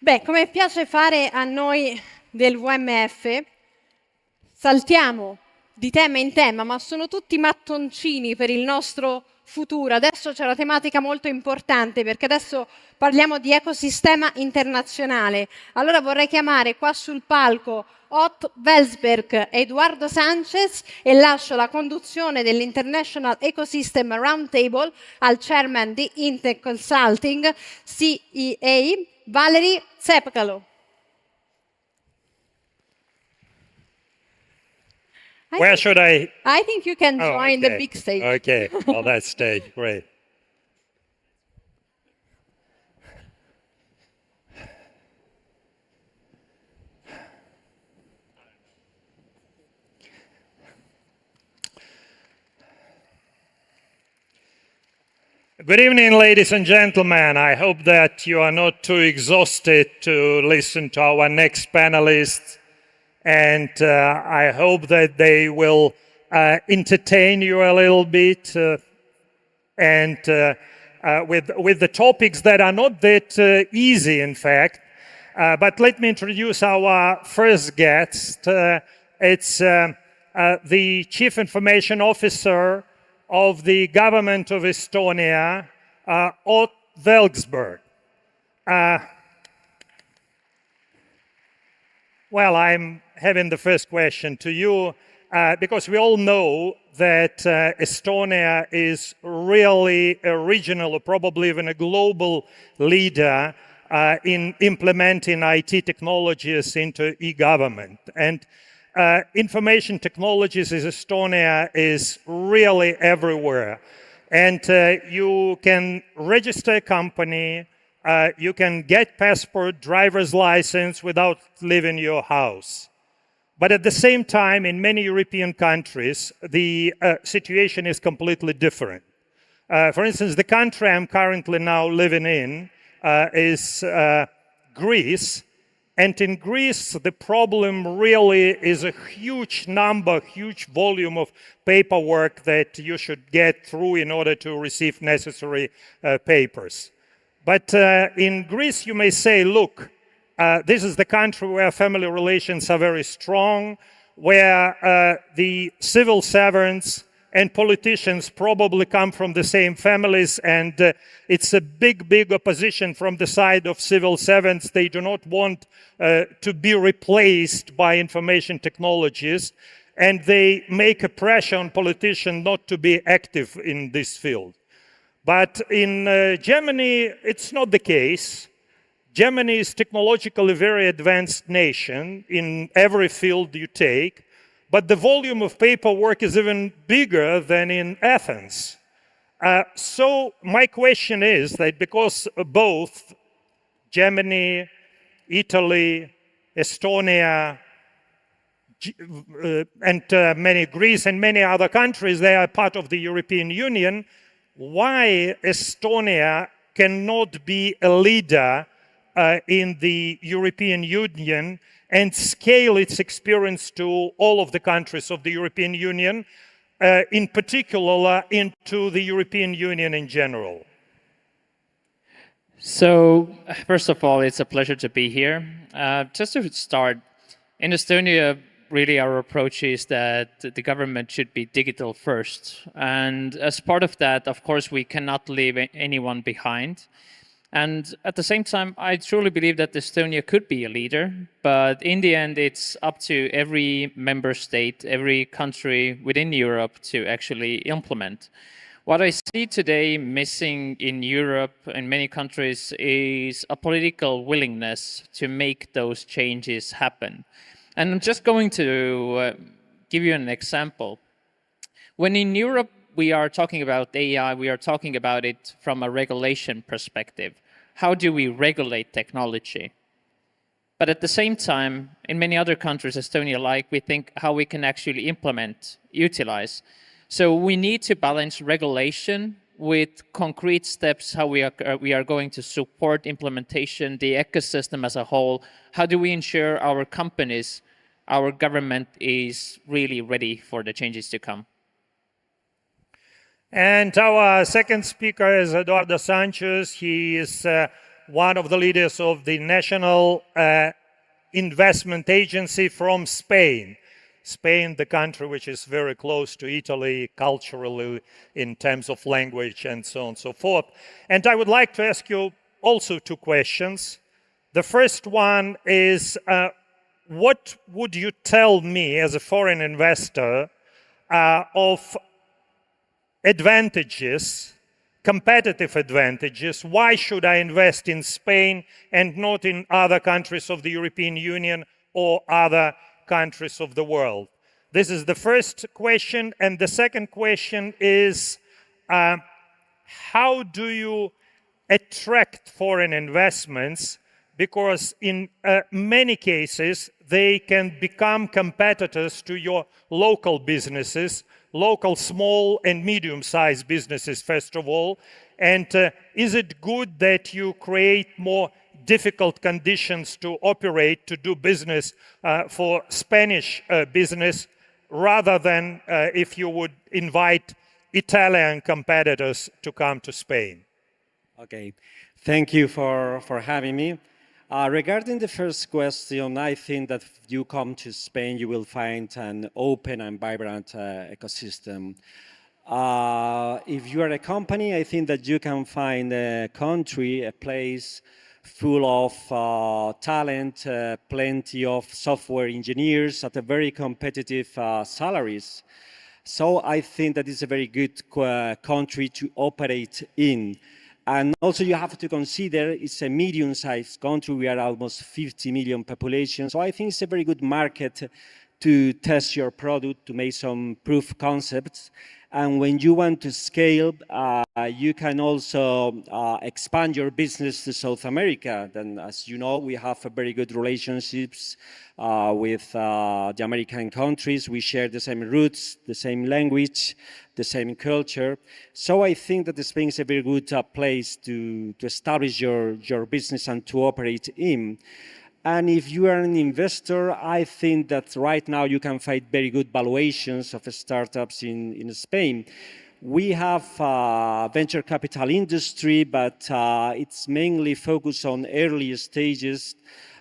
Beh, come piace fare a noi del WMF, saltiamo di tema in tema, ma sono tutti mattoncini per il nostro futuro. Adesso c'è una tematica molto importante, perché adesso parliamo di ecosistema internazionale. Allora vorrei chiamare qua sul palco Velsberg e Eduardo Sanchez e lascio la conduzione dell'International Ecosystem Roundtable al chairman di Intech Consulting, CEA, Valery Tsepkalo. Where should I? I think you can join the big stage. Okay, well, that stage, great. Good evening, ladies and gentlemen. I hope that you are not too exhausted to listen to our next panelists, and I hope that they will entertain you a little bit and with the topics that are not that easy, in fact. But let me introduce our first guest. It's the Chief Information Officer of the government of Estonia, Velsberg. Well, I'm having the first question to you because we all know that Estonia is really a regional or probably even a global leader in implementing IT technologies into e-government. And information technologies in Estonia is really everywhere. And you can register a company, you can get passport, driver's license without leaving your house. But at the same time, in many European countries, the situation is completely different. For instance, the country I'm currently now living in is Greece. And in Greece, the problem really is a huge volume of paperwork that you should get through in order to receive necessary papers. But in Greece, you may say, look, this is the country where family relations are very strong, where the civil servants and politicians probably come from the same families, and it's a big opposition from the side of civil servants. They do not want to be replaced by information technologies, and they make a pressure on politicians not to be active in this field. But in Germany, it's not the case. Germany is technologically a very advanced nation in every field you take, but the volume of paperwork is even bigger than in Athens. So my question is that because both Germany, Italy, Estonia, and Greece and many other countries, they are part of the European Union, why Estonia cannot be a leader in the European Union and scale its experience to all of the countries of the European Union, in particular into the European Union in general? So, first of all, it's a pleasure to be here. Just to start, in Estonia, really our approach is that the government should be digital first. And as part of that, of course, we cannot leave anyone behind. And at the same time, I truly believe that Estonia could be a leader, but in the end, it's up to every member state, every country within Europe to actually implement. What I see today missing in Europe and many countries is a political willingness to make those changes happen. And I'm just going to give you an example. When in Europe, we are talking about AI, we are talking about it from a regulation perspective. How do we regulate technology? But at the same time, in many other countries, Estonia-like, we think how we can actually implement, utilize. So we need to balance regulation with concrete steps, how we are going to support implementation, the ecosystem as a whole. How do we ensure our companies, our government is really ready for the changes to come? And our second speaker is Eduardo Sanchez. He is one of the leaders of the National Investment Agency from Spain. Spain, the country which is very close to Italy culturally in terms of language and so on and so forth. And I would like to ask you also two questions. The first one is, what would you tell me as a foreign investor of advantages, competitive advantages? Why should I invest in Spain and not in other countries of the European Union or other countries of the world? This is the first question. And the second question is, how do you attract foreign investments? Because in many cases, they can become competitors to your local businesses, local small and medium-sized businesses, first of all. And is it good that you create more difficult conditions to operate, to do business for Spanish business, rather than if you would invite Italian competitors to come to Spain? Okay, thank you for having me. Regarding the first question, I think that if you come to Spain, you will find an open and vibrant ecosystem. If you are a company, I think that you can find a country, a place full of talent, plenty of software engineers at a very competitive salaries. So I think that it's a very good country to operate in. And also you have to consider it's a medium-sized country. We are almost 50 million population. So I think it's a very good market to test your product, to make some proof concepts. And when you want to scale, you can also expand your business to South America. Then, as you know, we have a very good relationships with the American countries. We share the same roots, the same language, the same culture. So I think that Spain is a very good place to establish your business and to operate in. And if you are an investor, I think that right now you can find very good valuations of startups in Spain. We have a venture capital industry, but it's mainly focused on early stages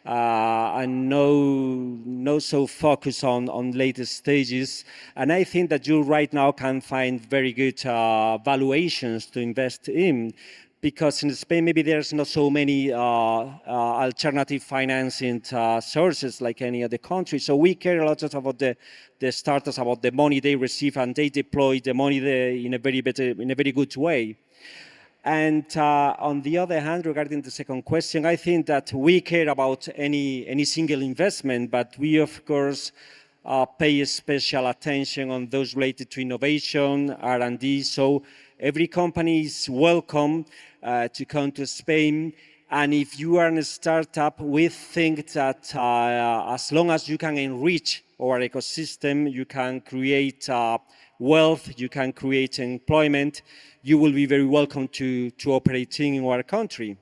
and no so focus on later stages. And I think that you right now can find very good valuations to invest in, because in Spain maybe there's not so many alternative financing sources like any other country. So we care a lot about the startups, about the money they receive, and they deploy the money in a very good way. And on the other hand, regarding the second question, I think that we care about any single investment, but we of course pay special attention on those related to innovation, R&D. So every company is welcome to come to Spain. And if you are in a startup, we think that as long as you can enrich our ecosystem, you can create wealth, you can create employment, you will be very welcome to operate in our country.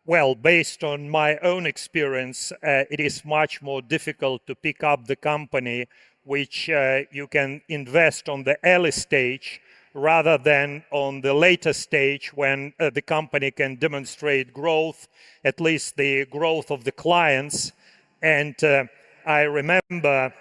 Well, based on my own experience, it is much more difficult to pick up the company which you can invest on the early stage rather than on the later stage when the company can demonstrate growth, at least the growth of the clients. And I remember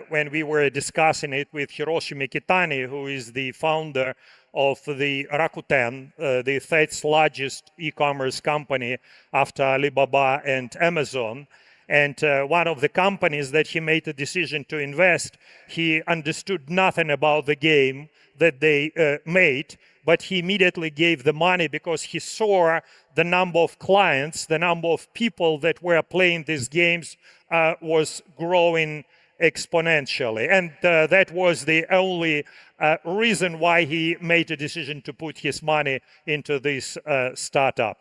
when we were discussing it with Hiroshi Mikitani, who is the founder of the Rakuten, the third largest e-commerce company after Alibaba and Amazon. And one of the companies that he made a decision to invest, he understood nothing about the game that they made, but he immediately gave the money because he saw the number of clients, the number of people that were playing these games was growing exponentially. And that was the only reason why he made a decision to put his money into this startup.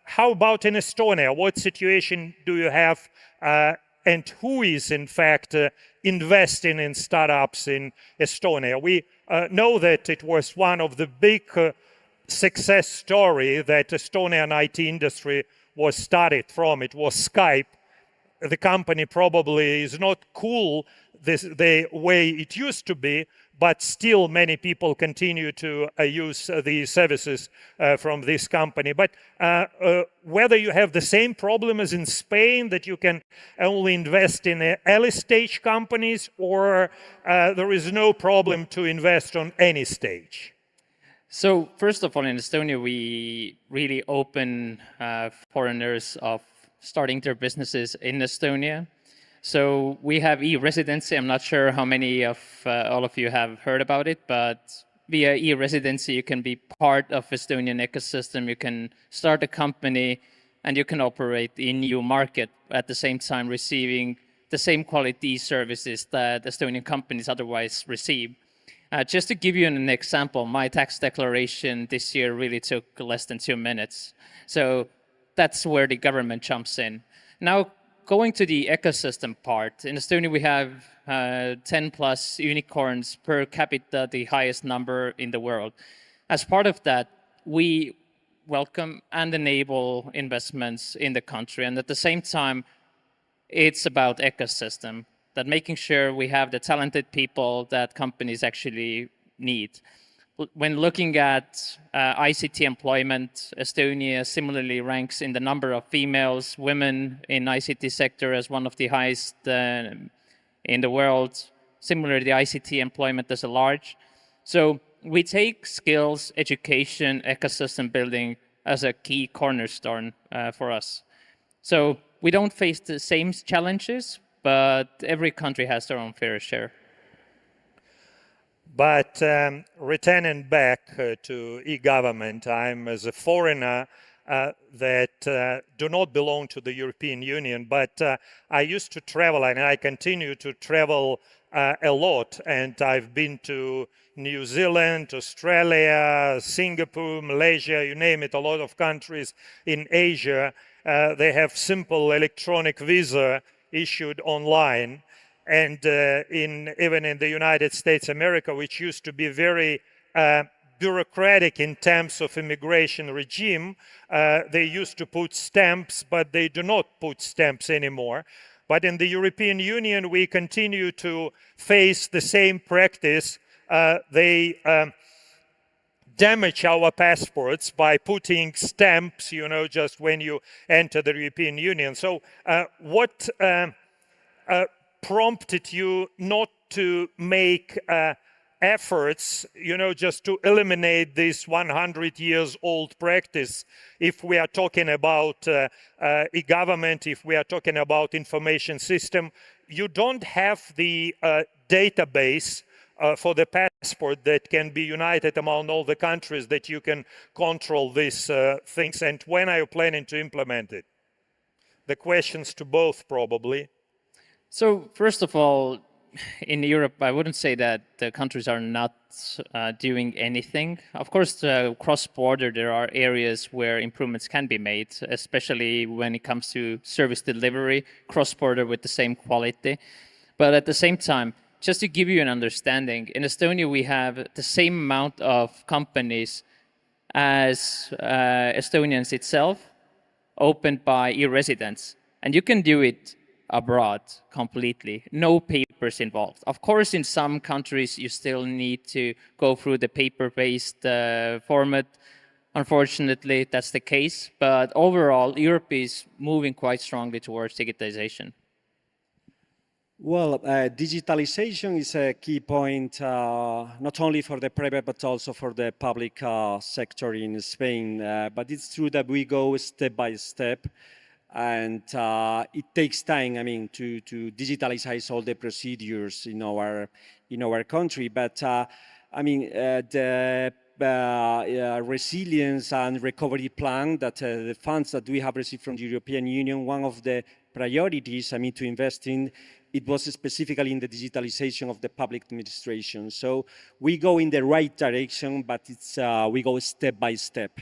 How about in Estonia? What situation do you have and who is in fact investing in startups in Estonia? We know that it was one of the big success story that Estonian IT industry was started from. It was Skype. The company probably is not cool the way it used to be, but still many people continue to use the services from this company. But whether you have the same problem as in Spain, that you can only invest in early stage companies, or there is no problem to invest on any stage? So first of all, in Estonia, we really open foreigners of starting their businesses in Estonia. So we have e-residency. I'm not sure how many of all of you have heard about it, but via e-residency, you can be part of Estonian ecosystem. You can start a company and you can operate in EU market at the same time receiving the same quality services that Estonian companies otherwise receive. Just to give you an example, my tax declaration this year really took less than 2 minutes. So that's where the government jumps in. Now, going to the ecosystem part, in Estonia we have 10 plus unicorns per capita, the highest number in the world. As part of that, we welcome and enable investments in the country. And at the same time, it's about ecosystem, that making sure we have the talented people that companies actually need. When looking at ICT employment, Estonia similarly ranks in the number of females, women in ICT sector as one of the highest in the world. Similarly, the ICT employment as a large. So we take skills, education, ecosystem building as a key cornerstone for us. So we don't face the same challenges, but every country has their own fair share. But returning back to e-government, I'm as a foreigner that do not belong to the European Union, but I used to travel and I continue to travel a lot. And I've been to New Zealand, Australia, Singapore, Malaysia, you name it, a lot of countries in Asia. They have simple electronic visa issued online. And even in the United States America, which used to be very bureaucratic in terms of immigration regime, they used to put stamps, but they do not put stamps anymore. But in the European Union, we continue to face the same practice. They damage our passports by putting stamps, you know, just when you enter the European Union. So what prompted you not to make efforts, you know, just to eliminate this 100 years old practice? If we are talking about e-government, if we are talking about information system, you don't have the database for the passport that can be united among all the countries, that you can control these things. And when are you planning to implement it? The questions to both, probably. So first of all, in Europe, I wouldn't say that the countries are not doing anything. Of course, cross-border, there are areas where improvements can be made, especially when it comes to service delivery, cross-border with the same quality. But at the same time, just to give you an understanding, in Estonia, we have the same amount of companies as Estonians itself, opened by e-residents. And you can do it abroad completely, no papers involved. Of course, in some countries, you still need to go through the paper-based format. Unfortunately, that's the case. But overall, Europe is moving quite strongly towards digitization. Well, digitalization is a key point, not only for the private, but also for the public sector in Spain. But it's true that we go step by step. And it takes time, I mean, to digitalize all the procedures in our country. But I mean, the resilience and recovery plan, that the funds that we have received from the European Union, one of the priorities, I mean, to invest in, it was specifically in the digitalization of the public administration. So we go in the right direction, but it's we go step by step.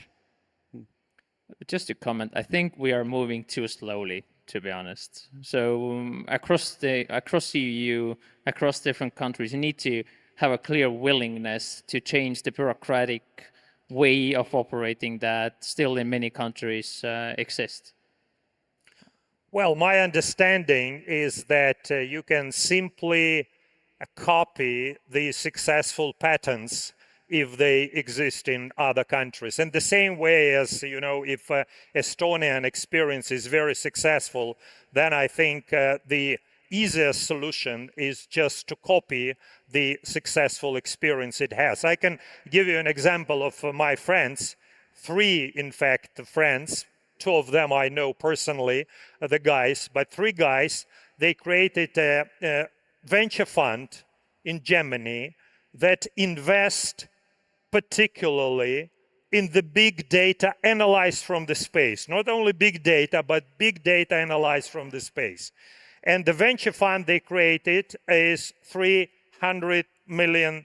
Just to comment, I think we are moving too slowly, to be honest. So across the EU, across different countries, you need to have a clear willingness to change the bureaucratic way of operating that still in many countries exists. Well, my understanding is that you can simply copy the successful patterns if they exist in other countries. And the same way as, if Estonian experience is very successful, then I think the easiest solution is just to copy the successful experience it has. I can give you an example of my friends, 3, in fact, friends. 2 of them I know personally, the guys, but 3 guys, they created a venture fund in Germany that invest particularly in the big data analyzed from the space. Not only big data, but big data analyzed from the space. And the venture fund they created is 300 million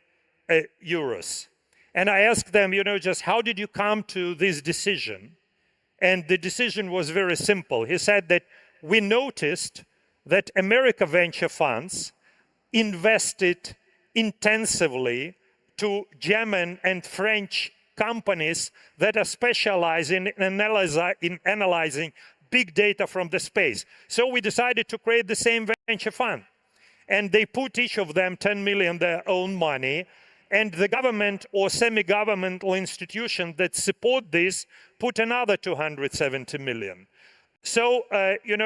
euros. And I asked them, just how did you come to this decision? And the decision was very simple. He said that we noticed that American venture funds invested intensively to German and French companies that are specialized in analyzing big data from the space. So we decided to create the same venture fund. And they put each of them 10 million their own money. And the government or semi-governmental institution that support this put another 270 million. So,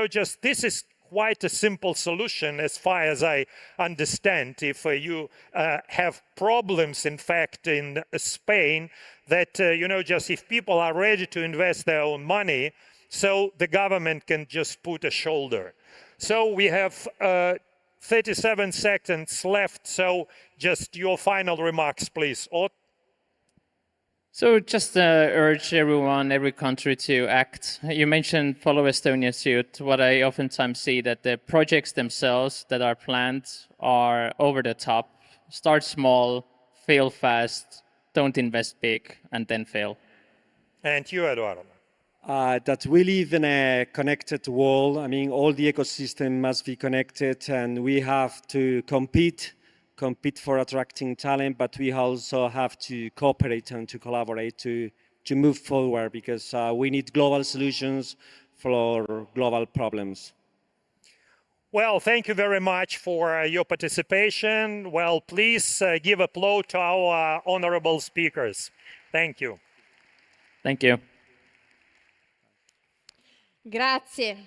just this is quite a simple solution as far as I understand. If you have problems, in fact, in Spain, that, just if people are ready to invest their own money, so the government can just put a shoulder. So we have 37 seconds left, so just your final remarks, please. So just urge everyone, every country to act. You mentioned Follow Estonia suit. What I oftentimes see that the projects themselves that are planned are over the top. Start small, fail fast, don't invest big, and then fail. And you, Eduardo? That we live in a connected world. I mean, all the ecosystem must be connected, and we have to compete for attracting talent, but we also have to cooperate and to collaborate to move forward, because we need global solutions for global problems. Well, thank you very much for your participation. Well, please give applause to our honorable speakers. Thank you. Thank you. Grazie.